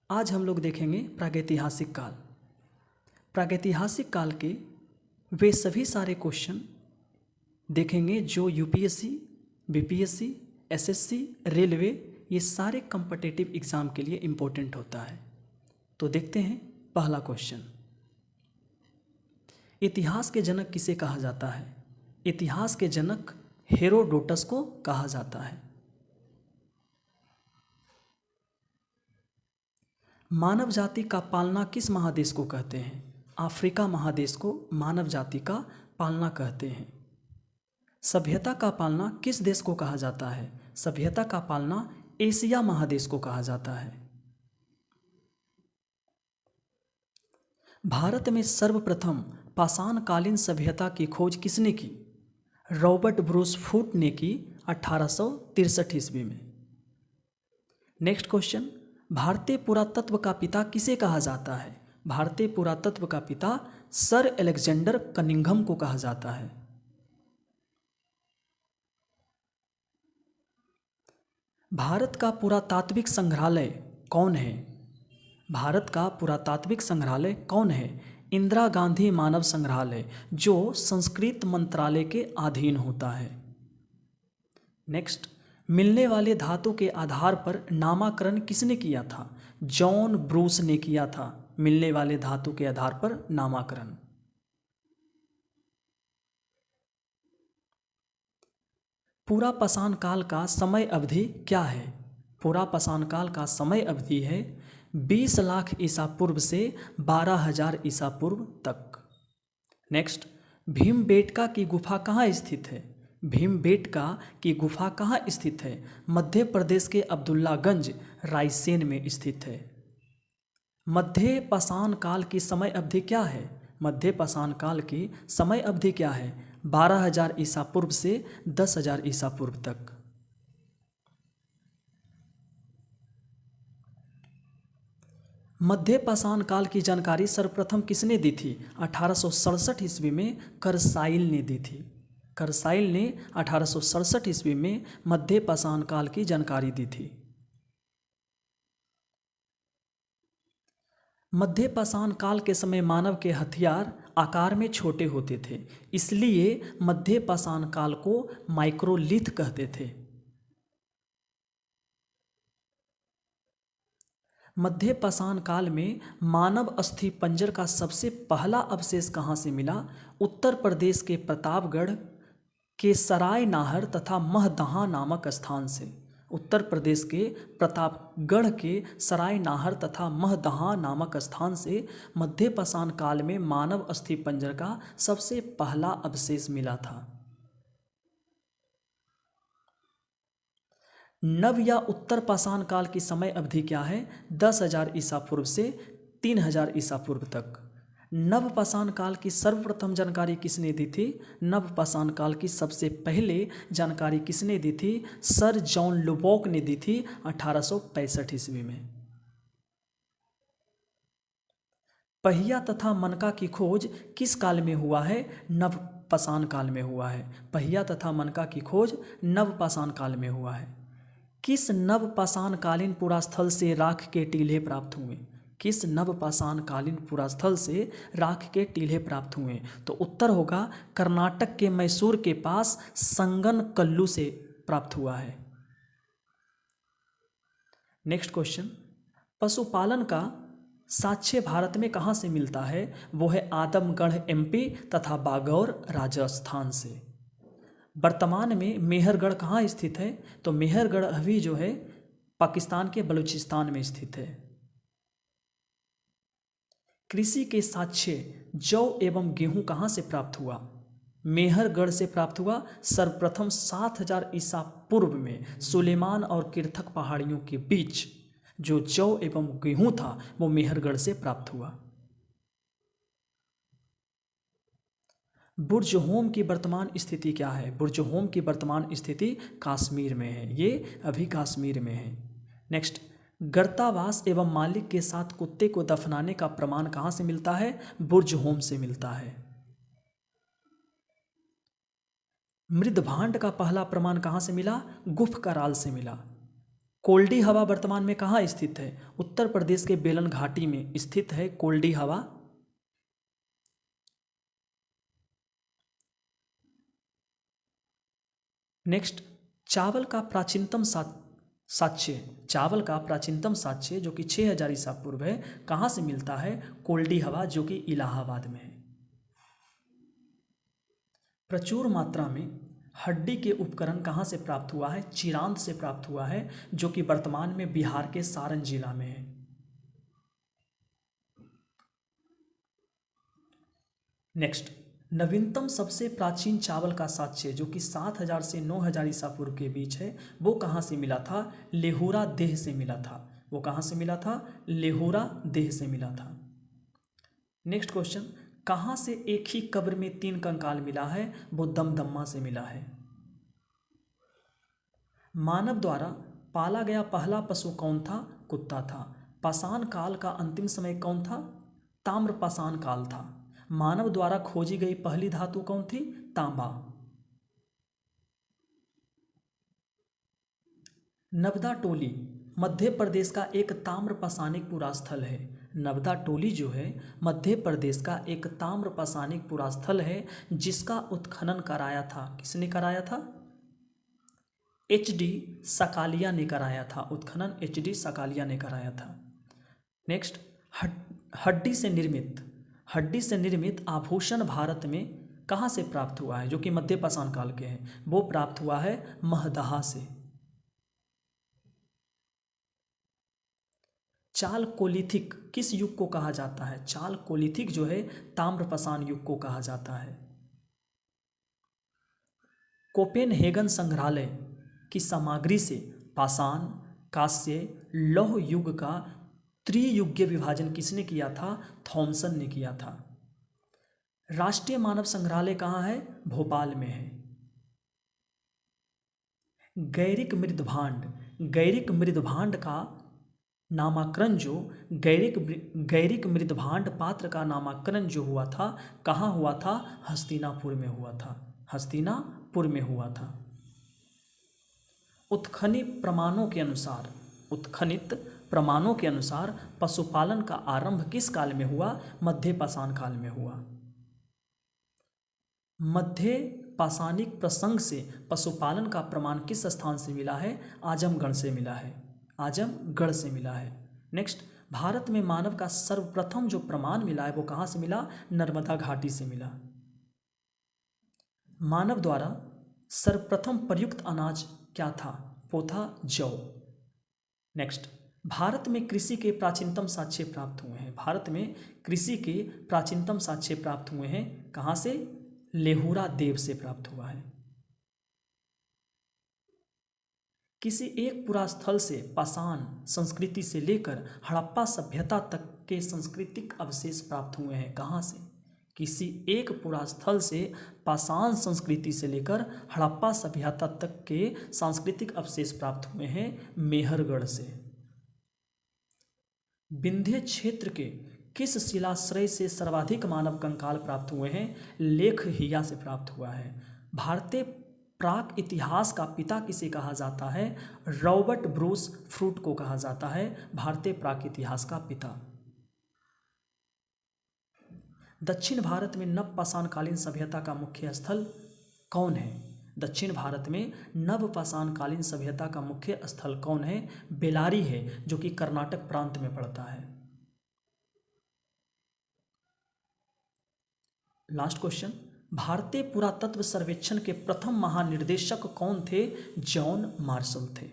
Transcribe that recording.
आज हम लोग देखेंगे प्रागैतिहासिक काल। प्रागैतिहासिक काल के वे सभी सारे क्वेश्चन देखेंगे जो यूपीएससी, बीपीएससी, एसएससी, रेलवे ये सारे कॉम्पिटिटिव एग्ज़ाम के लिए इम्पोर्टेंट होता है। तो देखते हैं पहला क्वेश्चन। इतिहास के जनक किसे कहा जाता है? इतिहास के जनक हेरोडोटस को कहा जाता है। मानव जाति का पालना किस महादेश को कहते हैं? अफ्रीका महादेश को मानव जाति का पालना कहते हैं। सभ्यता का पालना किस देश को कहा जाता है? सभ्यता का पालना एशिया महादेश को कहा जाता है। भारत में सर्वप्रथम पाषाणकालीन सभ्यता की खोज किसने की? रॉबर्ट ब्रूस फूट ने की 1863 ईस्वी में। Next question. भारतीय पुरातत्व का पिता किसे कहा जाता है? भारतीय पुरातत्व का पिता सर अलेक्जेंडर कनिंघम को कहा जाता है। भारत का पुरातात्विक संग्रहालय कौन है? भारत का पुरातात्विक संग्रहालय कौन है? इंदिरा गांधी मानव संग्रहालय, जो संस्कृत मंत्रालय के अधीन होता है। नेक्स्ट। मिलने वाले धातु के आधार पर नामकरण किसने किया था? जॉन ब्रूस ने किया था मिलने वाले धातु के आधार पर नामकरण। पूरा पाषाण काल का समय अवधि क्या है? पूरा पाषाण काल का समय अवधि है 20 लाख ईसा पूर्व से 12,000 ईसा पूर्व तक। नेक्स्ट। भीमबेटका की गुफा कहाँ स्थित है? भीमबेटका की गुफा कहाँ स्थित है? मध्य प्रदेश के अब्दुल्लागंज रायसेन में स्थित है। मध्य पाषाण काल की समय अवधि क्या है? मध्य पाषाण काल की समय अवधि क्या है? 12,000 ईसा पूर्व से 10,000 ईसा पूर्व तक। मध्य पाषाण काल की जानकारी सर्वप्रथम किसने दी थी? 1867 ईस्वी में करसाइल ने दी थी। करसाइल ने 1867 ईस्वी में मध्य पाषाण काल की जानकारी दी थी। मध्य पाषाण काल के समय मानव के हथियार आकार में छोटे होते थे, इसलिए मध्य पाषाण काल को माइक्रोलिथ कहते थे। मध्य पाषाण काल में मानव अस्थि पंजर का सबसे पहला अवशेष कहाँ से मिला? उत्तर प्रदेश के प्रतापगढ़ के सराय नाहर तथा महदहा नामक स्थान से। उत्तर प्रदेश के प्रतापगढ़ के सराय नाहर तथा महदहा नामक स्थान से मध्य पाषाण काल में मानव अस्थि पंजर का सबसे पहला अवशेष मिला था। नव या उत्तर पाषाण काल की समय अवधि क्या है? 10,000 ईसा पूर्व से 3,000 ईसा पूर्व तक। नव पाषाण काल की सर्वप्रथम जानकारी किसने दी थी? नव पाषाण काल की सबसे पहले जानकारी किसने दी थी? सर जॉन लुबॉक ने दी थी 1865 ईस्वी में। पहिया तथा मनका की खोज किस काल में हुआ है? नव पाषाण काल में हुआ है। पहिया तथा मनका की खोज नव पाषाण काल में हुआ है। किस नव पाषाण कालीन पुरास्थल से राख के टीले प्राप्त हुए? किस नव पाषाण कालीन पुरास्थल से राख के टीले प्राप्त हुए? तो उत्तर होगा कर्नाटक के मैसूर के पास संगन कल्लू से प्राप्त हुआ है। Next question. पशुपालन का साक्ष्य भारत में कहाँ से मिलता है? वो है आदमगढ़ एमपी तथा बागौर राजस्थान से। वर्तमान में मेहरगढ़ कहाँ स्थित है? तो मेहरगढ़ अभी जो है पाकिस्तान के बलूचिस्तान में स्थित है। कृषि के साक्ष्य जौ एवं गेहूं कहाँ से प्राप्त हुआ? मेहरगढ़ से प्राप्त हुआ। सर्वप्रथम 7,000 ईसा पूर्व में सुलेमान और किरथक पहाड़ियों के बीच जो जौ एवं गेहूं था वो मेहरगढ़ से प्राप्त हुआ। बुर्ज होम की वर्तमान स्थिति क्या है? बुर्ज होम की वर्तमान स्थिति कश्मीर में है, ये अभी कश्मीर में है। नेक्स्ट। गर्तावास एवं मालिक के साथ कुत्ते को दफनाने का प्रमाण कहाँ से मिलता है? बुर्ज होम से मिलता है। मृदभांड का पहला प्रमाण कहाँ से मिला? गुफ कराल से मिला। कोल्डी हवा वर्तमान में कहाँ स्थित है? उत्तर प्रदेश के बेलन घाटी में स्थित है कोल्डी हवा। नेक्स्ट, चावल का प्राचीनतम साक्ष्य, चावल का प्राचीनतम साक्ष्य जो कि 6000 ईसा पूर्व है, कहाँ से मिलता है? कोल्डी हवा, जो कि इलाहाबाद में है। प्रचुर मात्रा में हड्डी के उपकरण कहाँ से प्राप्त हुआ है? चिरांद से प्राप्त हुआ है, जो कि वर्तमान में बिहार के सारण जिला में है। नेक्स्ट, नवीनतम सबसे प्राचीन चावल का साक्ष्य जो कि 7000 से 9000 ईसा पूर्व के बीच है, वो कहाँ से मिला था? लेहुरा देह से मिला था। वो कहाँ से मिला था? लेहुरा देह से मिला था। नेक्स्ट क्वेश्चन, कहाँ से एक ही कब्र में 3 कंकाल मिला है? वो दमदम्मा से मिला है। मानव द्वारा पाला गया पहला पशु कौन था? कुत्ता था। पाषाण काल का अंतिम समय कौन था? ताम्र पाषाण काल था। मानव द्वारा खोजी गई पहली धातु कौन थी? तांबा। नवदा टोली मध्य प्रदेश का एक ताम्र पाषाणिक पुरास्थल है। नवदा टोली जो है मध्य प्रदेश का एक ताम्र पाषाणिक पुरास्थल है, जिसका उत्खनन कराया था, किसने कराया था? HD सकालिया ने कराया था। उत्खनन HD सकालिया ने कराया था। नेक्स्ट, हड्डी से निर्मित आभूषण भारत में कहाँ से प्राप्त हुआ है, जो कि मध्य पाषाण काल के हैं? वो प्राप्त हुआ है महदहा से। चालकोलिथिक किस युग को कहा जाता है? चालकोलिथिक जो है ताम्रपाषाण युग को कहा जाता है। कोपेनहेगन संग्रहालय की सामग्री से पाषाण, कांस्य, लौह युग का त्रियुगीय विभाजन किसने किया था? थॉमसन ने किया था। राष्ट्रीय मानव संग्रहालय कहाँ है? भोपाल में है। गैरिक मृदभांड का नामाकरण जो गैरिक मृदभांड पात्र का नामाकरण जो हुआ था, कहाँ हुआ था? हस्तिनापुर में हुआ था। हस्तिनापुर में हुआ था। उत्खनित प्रमाणों के अनुसार पशुपालन का आरंभ किस काल में हुआ? मध्य पाषाण काल में हुआ। मध्य पाषाणिक प्रसंग से पशुपालन का प्रमाण किस स्थान से मिला है? आजमगढ़ से मिला है। आजमगढ़ से मिला है। नेक्स्ट, भारत में मानव का सर्वप्रथम जो प्रमाण मिला है वो कहाँ से मिला? नर्मदा घाटी से मिला। मानव द्वारा सर्वप्रथम प्रयुक्त अनाज क्या था? वो था जौ। नेक्स्ट, भारत में कृषि के प्राचीनतम साक्ष्य प्राप्त हुए हैं। भारत में कृषि के प्राचीनतम साक्ष्य प्राप्त हुए हैं, कहाँ से? लेहुरा देव से प्राप्त हुआ है। किसी एक पुरास्थल से पाषाण संस्कृति से लेकर हड़प्पा सभ्यता तक के सांस्कृतिक अवशेष प्राप्त हुए हैं, कहाँ से? किसी एक पुरास्थल से पाषाण संस्कृति से लेकर हड़प्पा सभ्यता तक के सांस्कृतिक अवशेष प्राप्त हुए हैं मेहरगढ़ से। विंध्य क्षेत्र के किस शिलाश्रय से सर्वाधिक मानव कंकाल प्राप्त हुए हैं? लेखहिया से प्राप्त हुआ है। भारतीय प्राक इतिहास का पिता किसे कहा जाता है? रॉबर्ट ब्रूस फ्रूट को कहा जाता है भारतीय प्राक इतिहास का पिता। दक्षिण भारत में नवपाषाणकालीन सभ्यता का मुख्य स्थल कौन है? दक्षिण भारत में नवपाषाणकालीन सभ्यता का मुख्य स्थल कौन है? बेलारी है, जो कि कर्नाटक प्रांत में पड़ता है। लास्ट क्वेश्चन, भारतीय पुरातत्व सर्वेक्षण के प्रथम महानिर्देशक कौन थे? जॉन मार्शल थे।